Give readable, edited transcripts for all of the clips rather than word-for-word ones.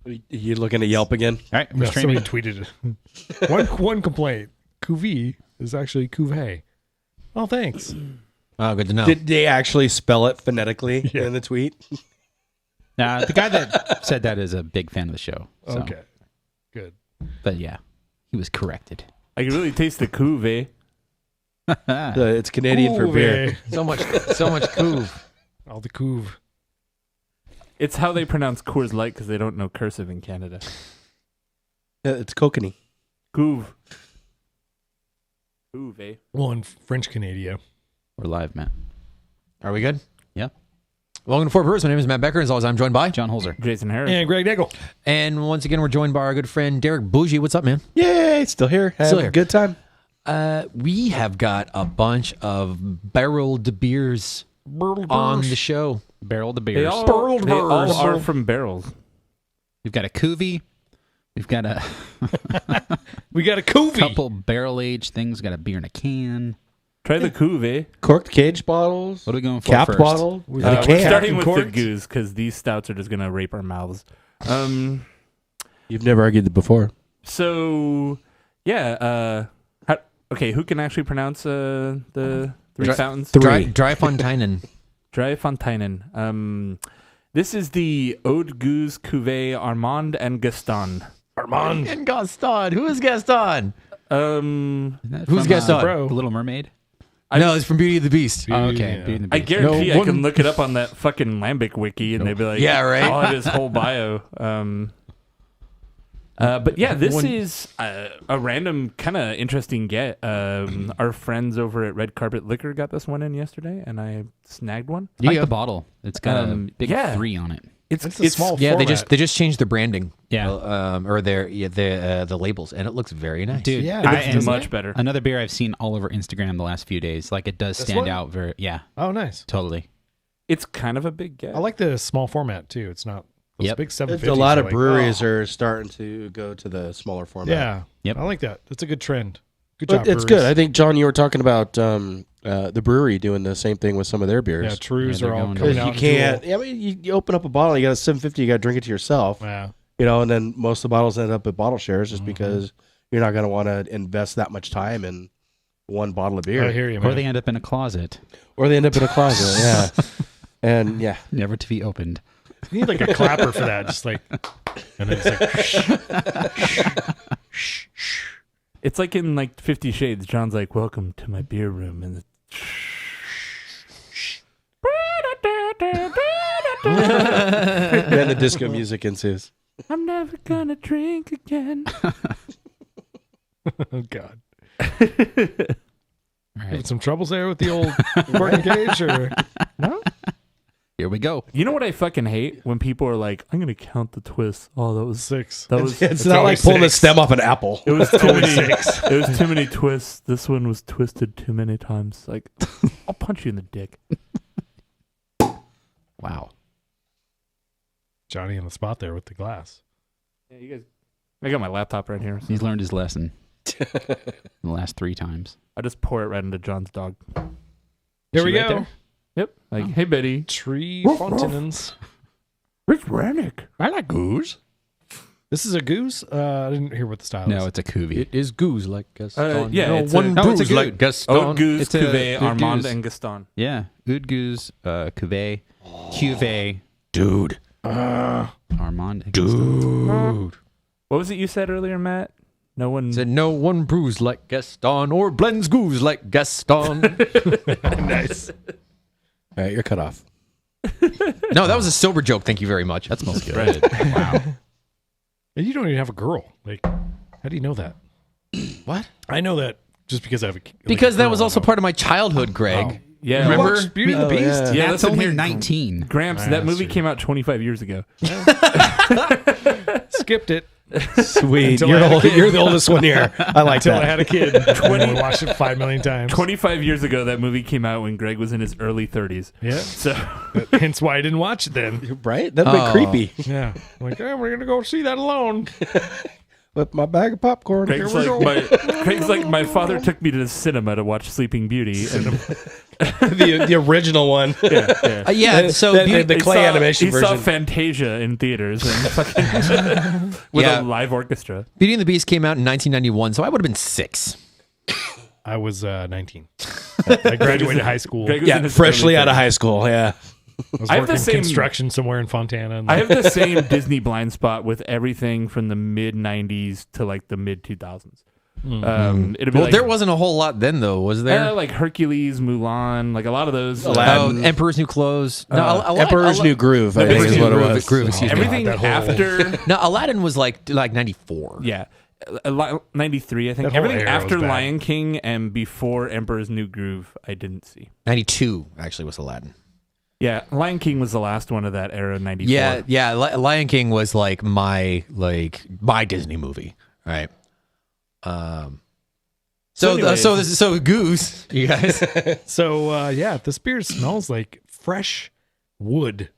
You looking at Yelp again? All right, No, somebody tweeted it. one complaint. Cuvée is actually cuvée. Oh, thanks. Oh, good to know. Did they actually spell it phonetically in the tweet? The guy that said that is a big fan of the show. So. Okay, good. But yeah, he was corrected. I can really taste the cuvée. It's Canadian for beer. So much couve. All the couve. It's how they pronounce Coors Light because they don't know cursive in Canada. It's kokanee. Couve. Cuvée. Well, in French Canada. We're live, Matt. Are we good? Yeah. Welcome to Fort Brewers. My name is Matt Becker. As always, I'm joined by John Holzer. Jason Harris. And Greg Nagel. And once again, we're joined by our good friend Derek Bougie. What's up, man? Yay, still here. Still Having here. a good time. We have got a bunch of barreled beers on the show. Barrel the They beers. all are from barrels. We've got a Cuvée. We've got a We got a cuvée. couple barrel-aged things. Got a beer in a can. Try the cuvée. Corked cage bottles. What are we going for Cap first? bottle. And a We're can. starting with the corks. goose because these stouts are just going to rape our mouths. You've never argued that before. So, yeah. Okay, who can actually pronounce the three fountains? Dry Fontainen. Dry Fontainen. This is the Eau de Gouze Cuvée Armand and Gaston. Armand. And Gaston. Who is Gaston? Isn't that Who's from, Gaston? Bro. The Little Mermaid? No, it's from Beauty and the Beast. Oh, okay. Yeah. Beauty and the I Beast. guarantee No I one- can look it up on that fucking Lambic wiki and they'd be like, Yeah, right. I'll have his whole bio. But yeah, this is a random kind of interesting get. Our friends over at Red Carpet Liquor got this one in yesterday, and I snagged one. I like the bottle. It's got a big yeah. 3 on it. It's a small Yeah, format. they just changed the branding. Yeah. Or the labels, and it looks very nice. Dude, Yeah, It looks doesn't much it? better. Another beer I've seen all over Instagram the last few days. Like, it does This stand one? out very... Yeah, Oh, nice. totally. It's kind of a big get. I like the small format too. It's not those Yep. big 750s. A lot of are like, breweries oh. are starting to go to the smaller format. Yeah. Yep. I like that. That's a good trend. Good But job. it's breweries. good. I think, John, you were talking about the brewery doing the same thing with some of their beers. Yeah, Trues Yeah, are they're all going coming Because out. you in can't. dual. I mean, you open up a bottle, you got a 750, you got to drink it to yourself. Yeah. You know, and then most of the bottles end up at bottle shares just because you're not going to want to invest that much time in one bottle of beer. I hear you, man. Or they end up in a closet, Or they end up in a closet. Yeah. And yeah. never to be opened. You need like a clapper for that. Just like, and then it's like, It's like in like 50 Shades. John's like, "Welcome to my beer room," and Then the disco music ensues. I'm never gonna drink again. oh God. All Having right, some troubles there with the old cork cage, or no? here we go. You know what I fucking hate when people are like, "I'm gonna count the twists." Oh, that was 6. that was. It's not like pulling the stem off an apple. It was too many. It was too many twists. This one was twisted too many times. Like, I'll punch you in the dick. Wow. Johnny in the spot there with the glass. Yeah, you guys. I got my laptop right here. So He's learned his lesson the last 3 times. I just pour it right into John's dog. There Is we she right go. there? Yep. Like, hey Betty. Tree Fontanens. Rich Rannick. I like goose. This is a goose. I didn't hear what the style is. No, it's a Cuvée. It is goose like Gaston. yeah, no it's one a- no, it's a brews goose. like Gaston. Eau de Gouze, It's a Cuvée, Eau de Armand, Gouze. and Gaston. Yeah, Eau de Gouze, Cuvée, Cuvée, Dude. Armand, and Gaston. Dude. What was it you said earlier, Matt? No one. Said no one brews like Gaston or blends goose like Gaston. Nice. All right, you're cut off. No, that was a sober joke. Thank you very much. That smells good. Wow. And you don't even have a girl. Like, how do you know that? What? I know that just because I have a. Because that was also part of my childhood, Greg. Oh. Yeah. Remember? Watched Beauty and the Oh, Beast. yeah. Yeah, That's listen only here, 19. Gramps, Yeah, that that's movie true. came out 25 years ago. Skipped it Sweet. Until You're, I had a old, kid. you're the oldest one here. I like until I that. had a kid. And we watched it 5 million times. 25 years ago, that movie came out when Greg was in his early 30s. Yeah. So, Hence why I didn't watch it then. Right? That'd be Oh. creepy. Yeah. Like, we're gonna go see that alone. with my bag of popcorn. Craig's like my father took me to the cinema to watch Sleeping Beauty. And the original one. Yeah, so the clay animation he version. saw Fantasia in theaters and fucking with a live orchestra. Beauty and the Beast came out in 1991, so I would have been 6. I was 19. I graduated high school. Greg was in Yeah, his freshly early out of 30s. high school. Yeah. I was I have the working same- construction somewhere in Fontana. And I have the same Disney blind spot with everything from the mid '90s to like the mid 2000s. It'd be Well, like, there wasn't a whole lot then, though, was there? like Hercules, Mulan, like a lot of those. Aladdin. Emperor's New Clothes. No, Emperor's New Groove, I think Emperor's is New what it Groove, was. Groove, excuse me. Everything that whole- after, No, Aladdin was like 94. yeah, 93, I think. That whole Everything era was after bad. Lion King and before Emperor's New Groove, I didn't see. 92 actually was Aladdin. Yeah, Lion King was the last one of that era, 94. Yeah. Lion King was like my Disney movie, right? So anyways. so Goose, you guys. So this beer smells like fresh wood,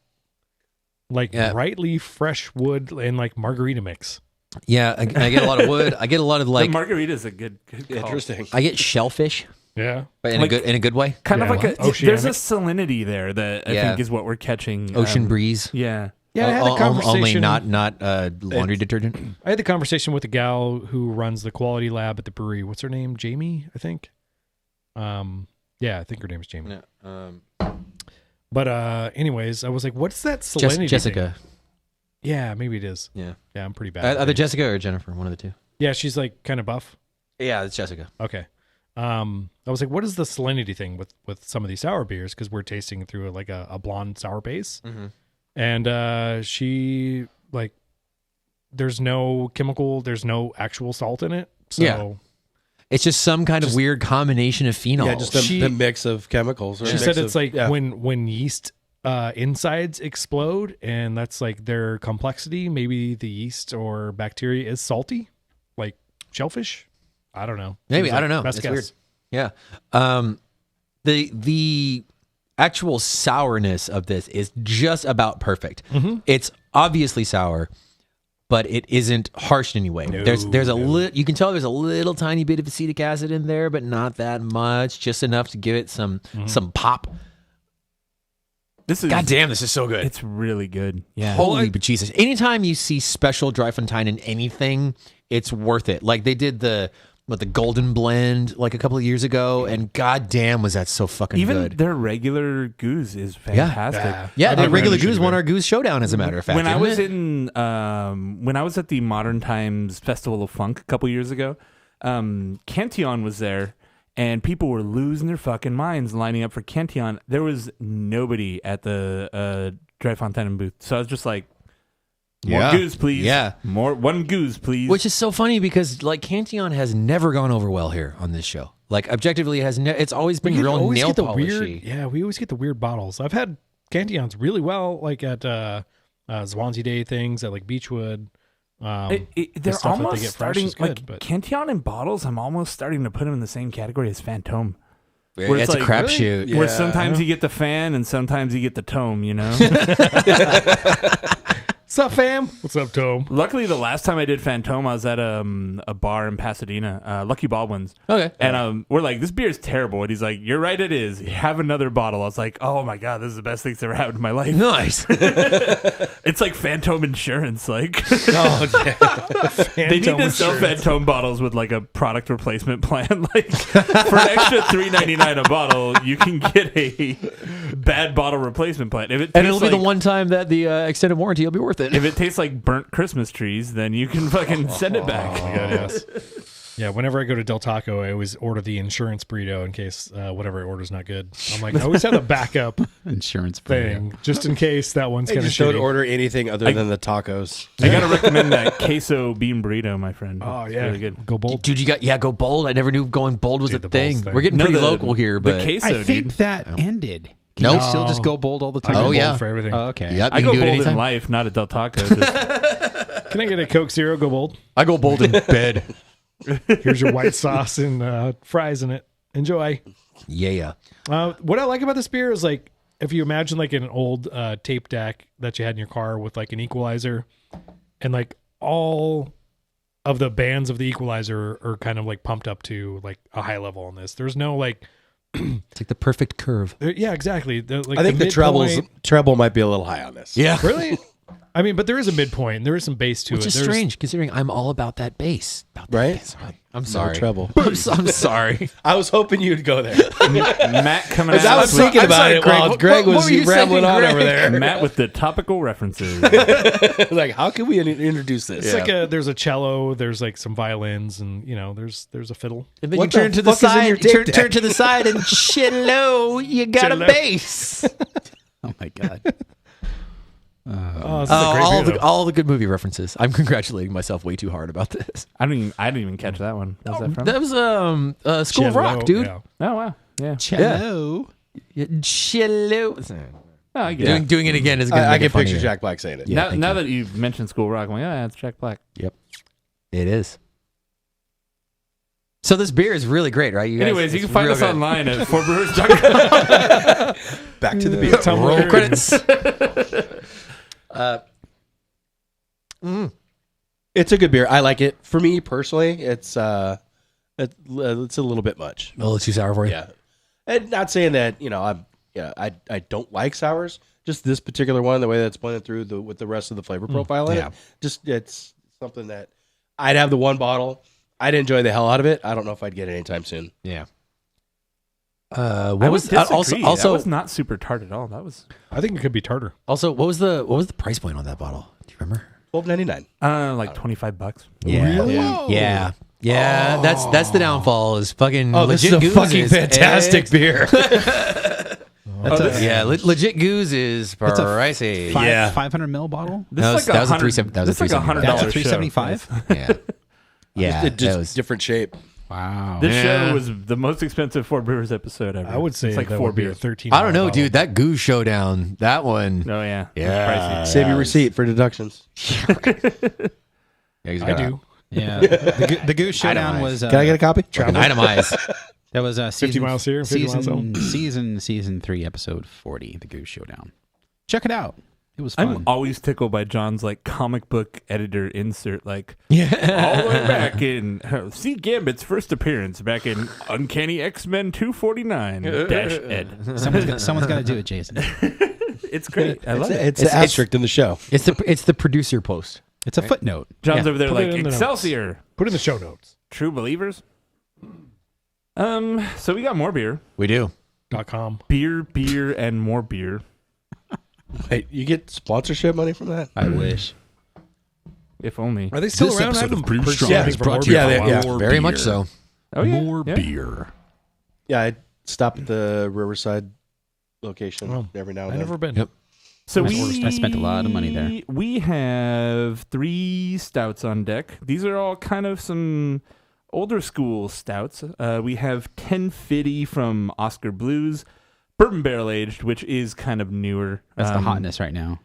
like brightly fresh wood and like margarita mix. Yeah, I get a lot of wood. I get a lot of The like. margarita's a good call. Interesting. I get shellfish, Yeah, but in Like- a good way. Kind of Yeah. like a, Oceanic. there's a salinity there that I Yeah. think is what we're catching. Ocean breeze. Yeah. yeah. I had a conversation. Only not laundry detergent. I had the conversation with the gal who runs the quality lab at the brewery. What's her name? Jamie, I think. Yeah, I think her name is Jamie. But anyways, I was like, "What's that salinity?" Jessica. thing? Yeah, maybe it is. Yeah. Yeah, I'm pretty bad. at Either names. Jessica or Jennifer, one of the two. Yeah, she's like kind of buff. Yeah, it's Jessica. Okay. I was like, what is the salinity thing with some of these sour beers? Because we're tasting through like a blonde sour base, and she like, there's no chemical, there's no actual salt in it. So Yeah. It's just some kind of weird combination of phenols. Yeah, just the mix of chemicals. Or she mix said of- it's like yeah. when yeast insides explode, and that's like their complexity. Maybe the yeast or bacteria is salty, like shellfish. I don't know. Maybe, Seems I like don't know. Best It's guess. weird. Yeah. The actual sourness of this is just about perfect. It's obviously sour, but it isn't harsh in any way. There's a you can tell there's a little tiny bit of acetic acid in there, but not that much, just enough to give it some pop. This is God damn, this is so good. It's really good. Yeah. Holy Jesus. Anytime you see special dry fontaine in anything, it's worth it. Like they did the golden blend like a couple of years ago, and god damn was that so fucking Even good. their regular goose is fantastic. Yeah, the I regular really goose should won be. our goose showdown, as a matter of fact. When I didn't was it? when I was at the Modern Times Festival of Funk a couple years ago, Cantillon was there, and people were losing their fucking minds lining up for Cantillon. There was nobody at the Dry Fontaine booth, so I was just like, "More Yeah. goose, please. Yeah. one goose, please." Which is so funny because like Cantillon has never gone over well here on this show. Like objectively, it's always been real always nail get the polishy. weird. Yeah, we always get the weird bottles. I've had Cantillons really well, like at Swansea Day things at like Beechwood. The they're stuff that they almost get fresh starting is good, like but- Cantillon in bottles. I'm almost starting to put them in the same category as Fantôme. Yeah, Where it's it's a like, crapshoot. Yeah. Where sometimes you get the fan and sometimes you get the tome, you know? What's up, fam? What's up, Tom? Luckily, the last time I did Fantôme, I was at a bar in Pasadena, Lucky Baldwin's. Okay. And we're like, this beer is terrible. And he's like, you're right, it is. Have another bottle. I was like, oh my God, this is the best thing that's ever happened in my life. Nice. It's like Fantôme insurance. Like, Oh, yeah. they need to sell Fantôme bottles with like a product replacement plan. Like, for an extra $3.99 a bottle, you can get a bad bottle replacement plan. If it And it'll tastes be the like- one time that the extended warranty will be worth it. If it tastes like burnt Christmas trees, then you can fucking send it back. Oh my God, yes. Yeah, whenever I go to Del Taco, I always order the insurance burrito in case whatever I order is not good. I'm like, I always have a backup Insurance thing just in case that one's I kind of just don't shitty. order anything other than the tacos. I gotta recommend that queso bean burrito, my friend. Oh It's yeah, really good. Go bold. Dude, you got go bold. I never knew going bold was Dude, a the thing. bold thing. We're getting No, pretty the- local here, but the queso, I think dude. that ended. Can Nope. you still just go bold all the I time? go Oh, bold yeah. for everything. Oh, okay. yep, I you go can do it bold in anytime. life, not at Del Taco. Just- Can I get a Coke Zero? Go bold. I go bold in bed. Here's your white sauce and fries in it. Enjoy. Yeah. What I like about this beer is like if you imagine like an old tape deck that you had in your car with like an equalizer and like all of the bands of the Equalizer are kind of like pumped up to like a high level on this. There's no like, It's like the perfect curve. yeah, exactly. I think the treble might be a little high on this. Yeah. Really? I mean, but there is a midpoint. There is some bass to it. Which is There's- strange considering I'm all about that bass. About that Right? bass. I'm sorry. treble. I'm sorry. I was hoping you'd go there. Matt coming out. I was thinking I'm about sorry, it Greg. while What- Greg what was were you rambling thinking, on Greg? over there. Matt with the topical references. Like, how can we introduce this? It's like there's a cello, there's like some violins, and there's a fiddle. And then What you turn the to the fuck is in side. your You turn, tape turn to the side and hello, you got Cello. a bass. Oh my god. Oh, this is a great beer, though. all the good movie references. I'm congratulating myself way too hard about this. I didn't even catch that one. What was that from? That was School of Cello, Rock, dude. yeah. Oh wow. Yeah. Cello. Hello. Oh, I get it. Doing it again is going to I make can it funnier. picture Jack Black saying it. Yeah, now thank now you. that you've mentioned School of Rock, I'm like, oh yeah, it's Jack Black. Yep. It is. So this beer is really great, right? You guys, Anyways, you it's can find real us good. online at fourbrewers.com. Back to the beer. Roll credits. It's a good beer. I like it. For me personally, it's a little bit much. A little too sour for you. Yeah, and not saying that I don't like sours. Just this particular one, the way that's blended through with the rest of the flavor profile in yeah. it. Just it's something that I'd have the one bottle. I'd enjoy the hell out of it. I don't know if I'd get it anytime soon. Yeah. I What was would also disagree. also that was not super tart at all. That was I think it could be tartar. also what was the price point on that bottle? Do you remember? $12.99. like $25. Yeah. Really? Yeah. That's the downfall is fucking Oh, this legit is a goose fucking is fantastic beer. Yeah, legit goose is pricey. Yeah. 500 ml bottle. This That is like was a 100 that was a this is like $3.75. $100 That's a show. $3.75. Yeah. Yeah. It just that was different shape. Wow. This Yeah. show was the most expensive Four Brewers episode ever. I would say it's like that 4 would be a beers. 13. I don't know, bottle. dude. That goose showdown, that one. Oh yeah, Yeah. It's Save your receipt for deductions. I do. Yeah. The Goose Showdown Itemize. was. Can I get a copy? Fucking itemize. That was 50 miles here, 50 miles home. season 3, episode 40, The Goose Showdown. Check it out. It was fun. I'm always tickled by John's like comic book editor insert, like Yeah. all the way back in see Gambit's first appearance back in Uncanny X-Men 249-Ed. Someone's got to do it, Jason. It's great. I love it. It's the asterisk in the show. It's the producer post. It's a footnote. John's Yeah. over there Put it like in the notes. Excelsior, Put it in the show notes. true believers. So we got more beer, We do. .com. beer, and more beer. Wait, you get sponsorship money from that? I wish. If only. Are they still This around? I episode of haven't Brew purchased Strong anything is from brought to Orbeez you for a by while. More Very much beer. so. Oh yeah, More yeah. beer. Yeah, I stop at the Riverside location Oh, every now and I've then. never been. Yep. So I spent a lot of money there. We have 3 stouts on deck. These are all kind of some older school stouts. We have 1050 from Oscar Blues, bourbon barrel aged, which is kind of newer. That's the hotness right now.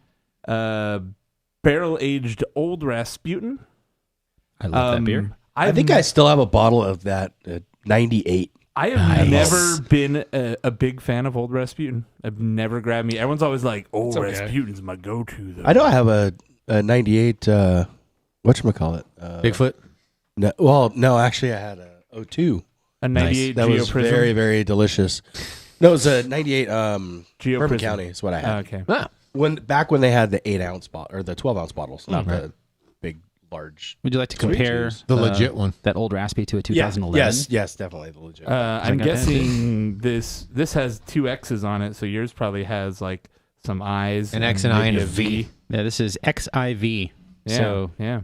Barrel aged Old Rasputin. I love that beer. I think I still have a bottle of that 98. I have Nice. never been a big fan of Old Rasputin. I've never grabbed me. Everyone's always like, "Old okay. Rasputin's my go-to." Though. I know I have a 98, whatchamacallit? Bigfoot. No, actually I had a 02. A 98 That was Geoprism. very, very delicious. No, it was a 98 Bourbon Geoprism. County is what I had. Okay. Ah. Back when they had the 8-ounce bottle or the 12-ounce bottles, not the big, large. Would you like to Sweet compare juice. The legit one. that old Raspy to a Yeah, 2011? yes, definitely the legit. I'm got that guessing this has 2 X's on it, so yours probably has like some I's, An X and I maybe and a V. Yeah, this is XIV. Yeah, So, yeah,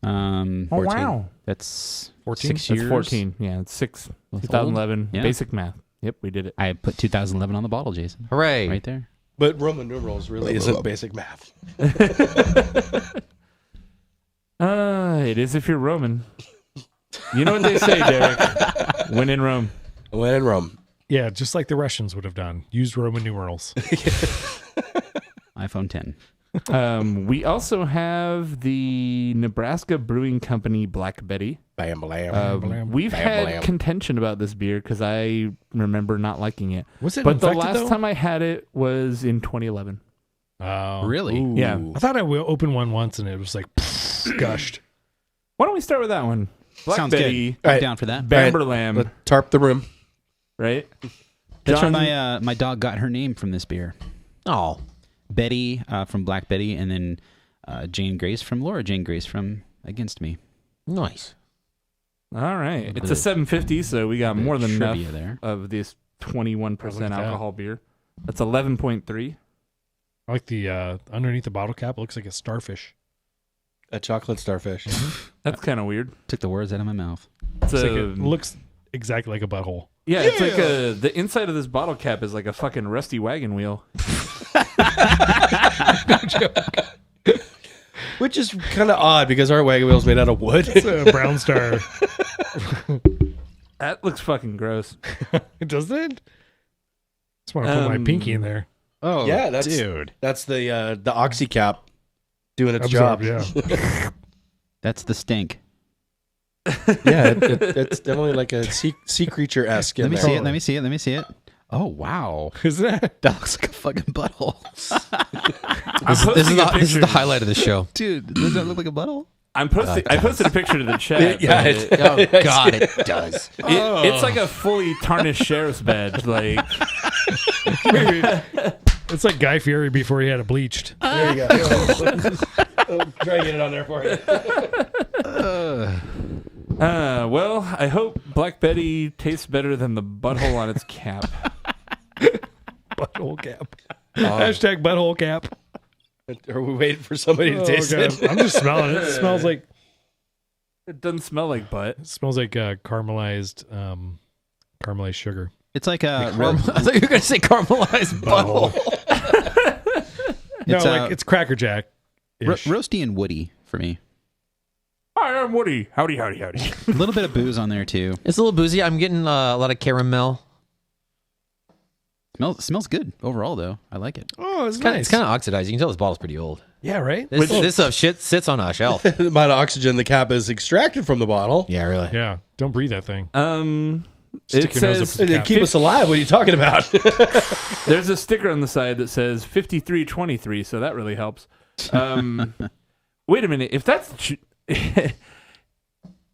14. wow. That's 14? 6 That's years. 14. Yeah, it's 6. That's 2011. Yeah. Basic math. Yep, we did it. I put 2011 on the bottle, Jason. Hooray. Right there. But Roman numerals really isn't basic math. It is if you're Roman. You know what they say, Derek? When in Rome. When in Rome. Yeah, just like the Russians would have done. Used Roman numerals. iPhone 10. We also have the Nebraska Brewing Company Black Betty. Bam, blam. Blam. We've Bam, had blam. contention about this beer because I remember not liking it. Was it But the infected, last though? time I had it was in 2011. Oh. Really? Ooh. Yeah. I thought I opened one once and it was like gushed. Why don't we start with that one? Black Sounds Betty, good. I'm Alright. down for that. Bamberlam, Let's tarp the room. right? That's where John- my dog got her name from this beer. Oh, Betty from Black Betty, and then Jane Grace from Laura Jane Grace from Against Me. nice. All right. bit It's a of- 750, so we got more than enough trivia there. of this 21% Oh, look at that. alcohol beer. That's 11.3. I like the underneath the bottle cap. It looks like a starfish. A chocolate starfish. That's kind of weird. Took the words out of my mouth. It's It's like a, it looks exactly like a butthole. yeah, it's like the inside of this bottle cap is like a fucking rusty wagon wheel. Which is kind of odd because our wagon wheel's made out of wood. It's a brown star. That looks fucking gross. Doesn't it? Just want to put my pinky in there. Oh, Yeah, that's- dude. That's the oxy cap doing its Absorb, job. yeah. That's the stink. Yeah, it's definitely like a sea creature esque. Let me see it. Let me see it. Let me see it. Oh wow, Is that? that looks like a fucking butthole, This is the highlight of the show. dude. Does that look like a butthole? I posted a picture to the chat. Yeah, but Oh God, it does. it's like a fully tarnished sheriff's badge. Like It's like Guy Fieri before he had it bleached. There you go. Try and get it on there for you. well, I hope Black Betty tastes better than the butthole on its cap. Butthole cap. Hashtag butthole cap. Are we waiting for somebody to taste it? I'm just smelling it. It smells like It doesn't smell like butt. caramelized sugar. It's like a I thought you were going to say caramelized butthole. No, It's, like it's Cracker Jack. roasty and woody for me. Hi, I'm Woody. Howdy, howdy, howdy. A little bit of booze on there too. It's a little boozy. I'm getting a lot of caramel. Smells good overall though. I like it. Oh, it's It's nice. kind of oxidized. You can tell this bottle's pretty old. Yeah, right? This stuff shit sits on a shelf. The amount of oxygen the cap is extracted from the bottle. Yeah, really. Yeah. Don't breathe that thing. It your nose up says to the They keep us alive. What are you talking about? there's a sticker on the side that says 5323, so that really helps. Wait a minute. If that's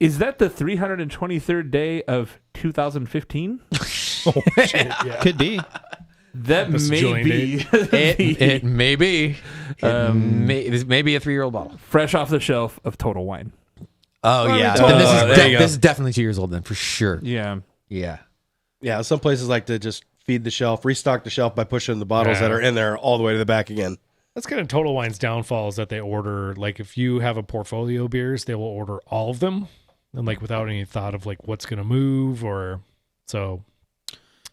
is that the 323rd day of 2015? Oh, shit. Yeah. Could be. That That's may Julian be It may be. This may be a 3-year-old bottle. fresh off the shelf of Total Wine. Oh, yeah. Oh, Then there you go. this is definitely 2 years old then, for sure. Yeah. Yeah. Yeah, some places like to just feed the shelf, restock the shelf by pushing the bottles Yeah. that are in there all the way to the back again. That's kind of Total Wine's downfall is that they order, like, if you have a portfolio of beers, they will order all of them. And, like, without any thought of, like, what's going to move or so.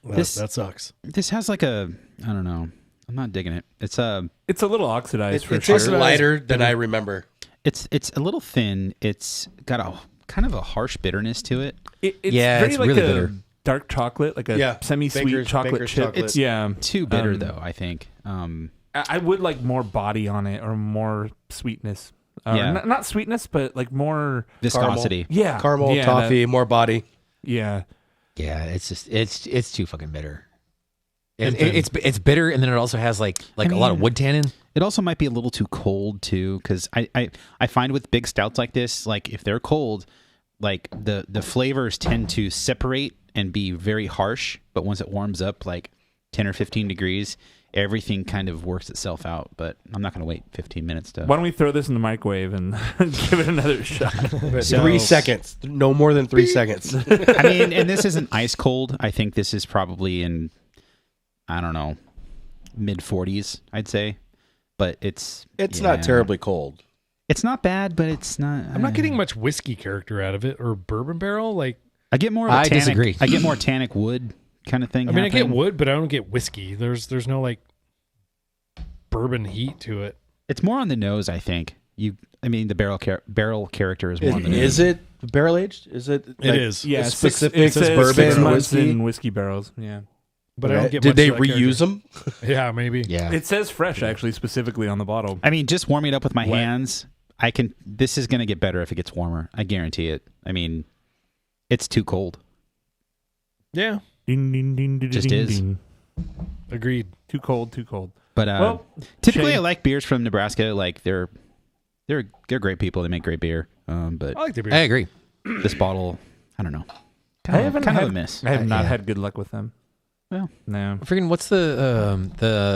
That sucks. This has like a, I don't know. I'm not digging it. It's a little oxidized for It sure. tastes lighter than I remember. it's a little thin. It's got a kind of a harsh bitterness to it. It's Yeah, very it's like really a bitter. dark chocolate, like a Yeah, semi-sweet Baker's chocolate chip. chocolate. Yeah. Too bitter Um, though, I think. I would like more body on it or more sweetness. Yeah. Not sweetness, but like more. Viscosity. Yeah. Caramel, yeah, toffee, more body. yeah. Yeah, it's just it's too fucking bitter. It's bitter, and then it also has like a lot of mean- wood tannin. It also might be a little too cold too, because I find with big stouts like this, like if they're cold, like the flavors tend to separate and be very harsh. But once it warms up, like 10 or 15 degrees, everything kind of works itself out. But I'm not going to wait 15 minutes to. Why don't we throw this in the microwave and give it another shot? So- 3 seconds. No more than 3 seconds. I mean, and this isn't ice cold. I think this is probably in, I don't know, mid 40s, I'd say. But it's Not terribly cold. It's not bad, but it's not. I'm not getting much whiskey character out of it or bourbon barrel. Like, I get more of a I tannic, disagree. I get more tannic wood kind of thing. I mean, I get happening. wood, but I don't get whiskey. There's no like bourbon heat to it. It's more on the nose, I think. I mean, the barrel character is more on the nose. Is it barrel aged? Is it? It is. Yeah, a six- specific it says bourbon 6 or months whiskey? in whiskey barrels. Yeah. But I don't get Did much they of that character. reuse them? Yeah, maybe. Yeah, It says fresh actually specifically on the bottle. I mean, just warming it up with my Wet. hands, I can. This is going to get better if it gets warmer. I guarantee it. I mean, it's too cold. Yeah, Ding, ding, ding, ding, Just ding, is. ding. agreed. Too cold, too cold. But Well, typically, Shane- I like beers from Nebraska. Like they're great people. They make great beer. But I like the beer. I agree. this bottle, I don't know. I haven't kind had, of a miss. I have not Yeah. had good luck with them. Well, No. Freaking, what's the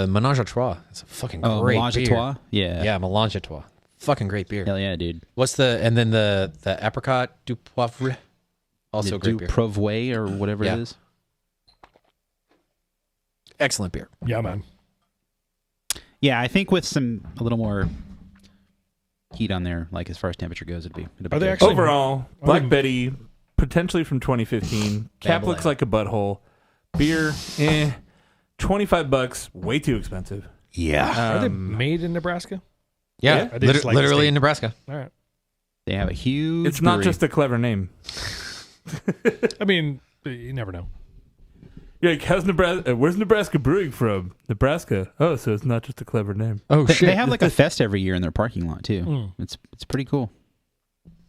Ménage à Trois? It's a fucking great Mélange à beer. Trois? Yeah. Yeah, Mélange à Trois. Fucking great beer. Hell yeah, dude. What's and then the apricot du poivre? Also The great Du beer. Provway or whatever Yeah. it is. Excellent beer. Yeah, man. Yeah, I think with a little more heat on there, like as far as temperature goes, it'd be Are they good. actually- Overall, Black I'm- Betty, potentially from 2015. Cap looks like a butthole. Beer, $25, way too expensive. Yeah. Are they made in Nebraska? Yeah. Are they just like Literally state? in Nebraska. All right. They have a huge. It's not brewery. just a clever name. I mean, you never know. You're like, how's Nebraska? Where's Nebraska brewing from? Nebraska. Oh, so it's not just a clever name. Oh, They have like a fest every year in their parking lot too. Mm. It's pretty cool.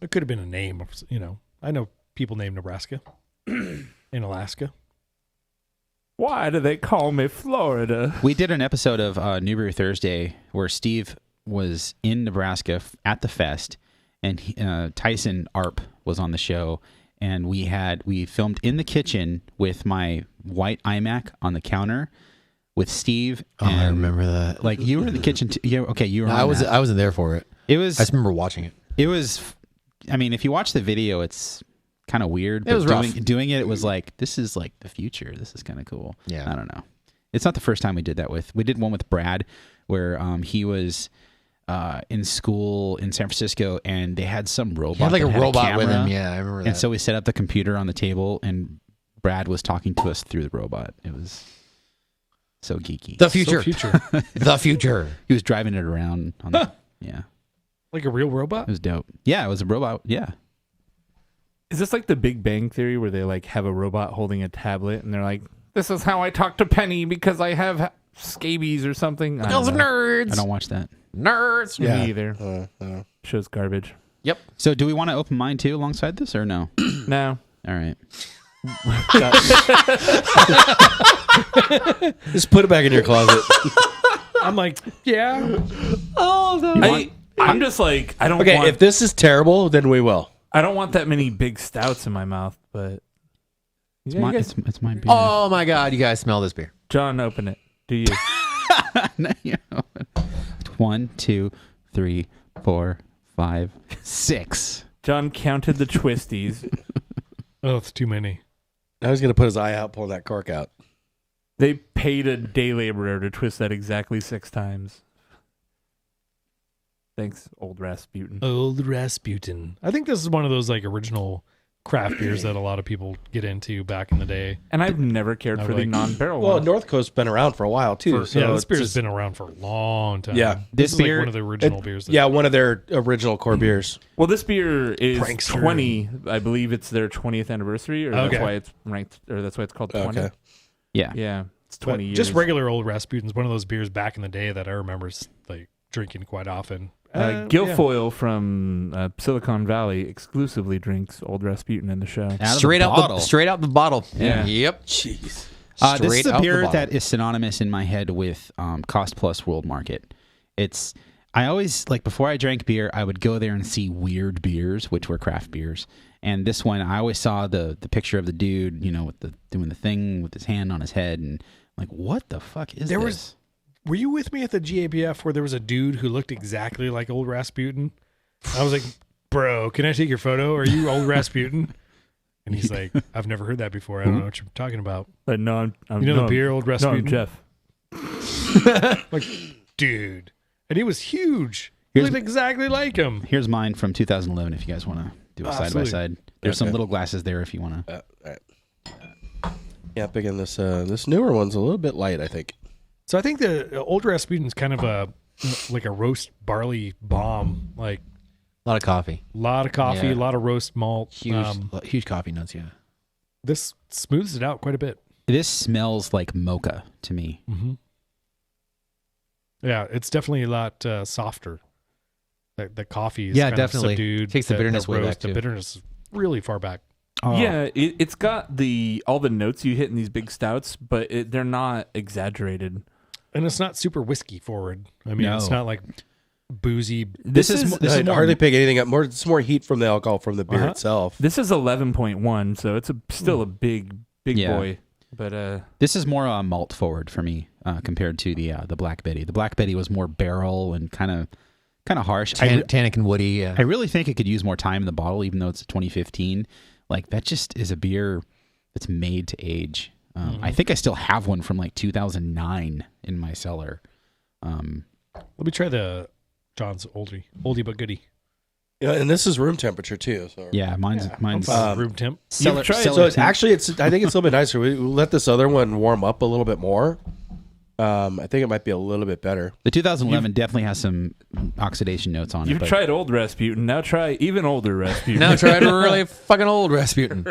It could have been a name. You know, I know people named Nebraska in Alaska. Why do they call me Florida? We did an episode of New Beer Thursday where Steve was in Nebraska at the fest, and Tyson Arp was on the show, and we filmed in the kitchen with my white iMac on the counter with Steve. Oh, and, I remember that. Like you were in the kitchen. Yeah, okay, you were. No, on that. I wasn't there for it. It was. I just remember watching it. It was. I mean, if you watch the video, it's kind of weird. But was rough. doing it was like, this is like the future. This is kind of cool. Yeah. I don't know. It's not the first time we did that with. We did one with Brad, where he was in school in San Francisco, and they had some robot. He had like that a robot with camera. him. Yeah, I remember that. And so we set up the computer on the table, and Brad was talking to us through the robot. It was so geeky. the future. So future. The future. He was driving it around. On the, yeah, Like a real it robot? was dope. Yeah, it was a robot. Yeah. Is this like the Big Bang Theory where they like have a robot holding a tablet and they're like, this is how I talk to Penny because I have scabies or something? I don't Those know. nerds. I don't watch that. Nerds. Me Yeah. either. Show's garbage. Yep. So, do we want to open mine too alongside this, or no? No. All right. Just put it back in your closet. I'm like, yeah. I'm just like, I don't Okay, want if this is terrible, then we will. I don't want that many big stouts in my mouth, but It's yeah, my you guys- it's my beer. Oh my God, you guys smell this beer. John, open it. Do you? You know. 1, 2, 3, 4, 5, 6. John counted the twisties. Oh, it's too many. I was gonna put his eye out, pulling that cork out. They paid a day laborer to twist that exactly 6 times. Thanks, old Rasputin. Old Rasputin. I think this is one of those like original craft beers that a lot of people get into back in the day. And I've never cared I for the like- non-barrel Well, one. North Coast's been around for a while too. so yeah, this it's beer's just- been around for a long time. Yeah. This This is like beer- one of the original beers. That, Yeah, one of their original core beers. Well, this beer is Prankster. 20. I believe it's their 20th anniversary, or Okay. that's why it's ranked, or that's why it's called 20. Okay. Yeah. Yeah, it's But 20 years. just regular old Rasputin's one of those beers back in the day that I remember like drinking quite often. Guilfoyle from Silicon Valley exclusively drinks Old Rasputin in the show. Out of the Straight bottle. out the bottle. Yeah. Yep. Jeez. This Straight is a out the beer bottle. that is synonymous in my head with Cost Plus World Market. I always, like, before I drank beer, I would go there and see weird beers, which were craft beers. And this one, I always saw the picture of the dude, with doing the thing with his hand on his head, and I'm like, what the fuck is this? Were you with me at the GABF where there was a dude who looked exactly like old Rasputin? I was like, bro, can I take your photo? Are you old Rasputin? And he's like, I've never heard that before. I don't know what you're talking about. But no, I'm You know no, the beer, Old No, Rasputin? I'm Jeff. Like, dude. And he was huge. He Here's- looked exactly like him. Here's mine from 2011 if you guys want to do a Absolutely. side-by-side. There's some Okay. little glasses there if you want to. All right. Yeah, picking this this newer one's a little bit light, I think. So I think the Old Rasputin's kind of like a roast barley bomb. Like, A lot of coffee. a lot of coffee, Yeah. a lot of roast malt. Huge coffee notes. Yeah. This smooths it out quite a bit. This smells like mocha to me. Mm-hmm. Yeah, it's definitely a lot softer. The coffee is Yeah, kind definitely. of subdued. Takes the bitterness way back, The too. bitterness is really far back. Oh, Yeah, it's got all the notes you hit in these big stouts, but they're not exaggerated. And it's not super whiskey forward. I mean, it's No. not like boozy. This is I'd hardly pick anything up. It's more heat from the alcohol from the beer itself. This is 11.1, so it's still a big Yeah. boy. But This is more malt forward for me compared to the Black Betty. The Black Betty was more barrel and kind of harsh. Tannic and woody. Yeah. I really think it could use more time in the bottle, even though it's a 2015. Like, that just is a beer that's made to age. I think I still have one from like 2009 in my cellar. Let me try the John's oldie but goodie. Yeah, and this is room temperature too. So Yeah, mine's Room temp. cellar. tried- cellar So temp. actually, I think it's a little bit nicer. We let this other one warm up a little bit more. I think it might be a little bit better. The 2011 definitely has some oxidation notes on it. you've but tried old Rasputin. Now try even older Rasputin. Now try a really fucking old Rasputin.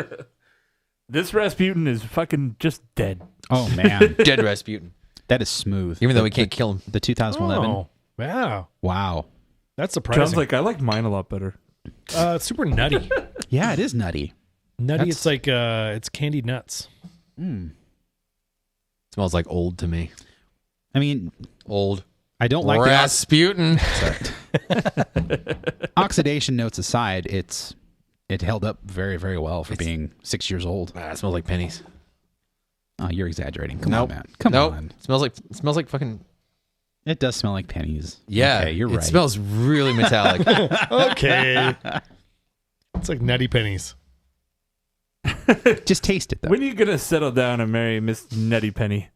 This Rasputin is fucking just dead. Oh man, Dead Rasputin. that is smooth. Even though we can't kill him. The 2011. Oh, wow. Wow. That's surprising. John's like, I like mine a lot better. It's super nutty. Yeah, it is nutty. Nutty. That's- It's like it's candied nuts. Smells like old to me. I mean, Old. I don't like Rasputin. the oxidation notes aside. It held up very, very well for being 6 years old. It smells like pennies. Oh, you're exaggerating. Come Nope. on, man. Come Nope. on. It smells like fucking. It does smell like pennies. Yeah. Okay, you're it right. smells really metallic. Okay. It's like nutty pennies. Just taste it though. When are you gonna settle down and marry Miss Nutty Penny?